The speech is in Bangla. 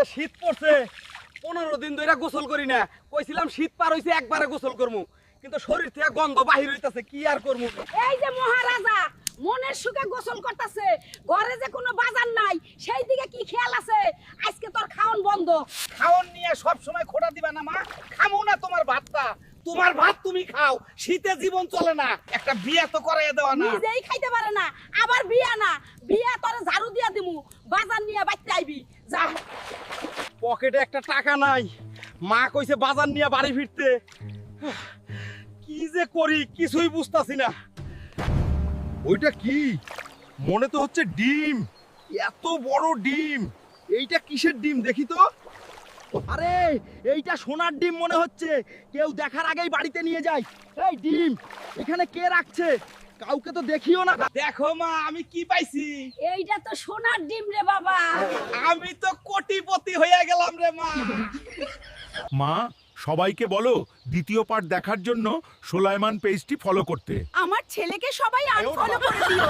শীত পড়ছে 15 দিন ধরে গোসল করি না কইছিলাম শীত পার হইছে একবারে গোসল করমু কিন্তু শরীর থেকে গন্ধ বাহির হইতাছে কি আর করমু এই যে মহারাজা মনের সুখে গোসল করতেছে ঘরে যে কোনো বাজার নাই সেই দিকে কি খেয়াল আছে আজকে তোর খাওন বন্ধ খাওন নিয়ে সব সময় খোটা দিবা না মা খামু না তোমার ভাতটা তোমার ভাত তুমি খাও শীতে জীবন চলে না একটা বিয়ে তো করাইয়া দেওয়া না নিজেই খাইতে পারে না আবার বিয়া না বিয়া তোরে ঝাড়ু দিয়া দিমু বাজার নিয়ে বাইতে আইবি যা পকেটে একটা টাকা নাই মা কইছে বাজার নিয়ে বাড়ি ফিরতে কি যে করি কিছুই বুঝতাছি না ওইটা কি মনে তো হচ্ছে ডিম এত বড় ডিম এইটা কিসের ডিম দেখি তো আরে এইটা সোনার ডিম মনে হচ্ছে কেউ দেখার আগেই বাড়িতে নিয়ে যায় এই ডিম এখানে কে রাখছে কাউকে তো দেখিও না দেখো মা আমি কি পাইছি এইটা তো সোনার ডিম রে বাবা আমি তো কোটিপতি হয়ে গেলাম রে মা মা সবাইকে বলো দ্বিতীয় পার্ট দেখার জন্য সোলাইমান পেজটি ফলো করতে আমার ছেলেকে সবাই আনফলো করে দিও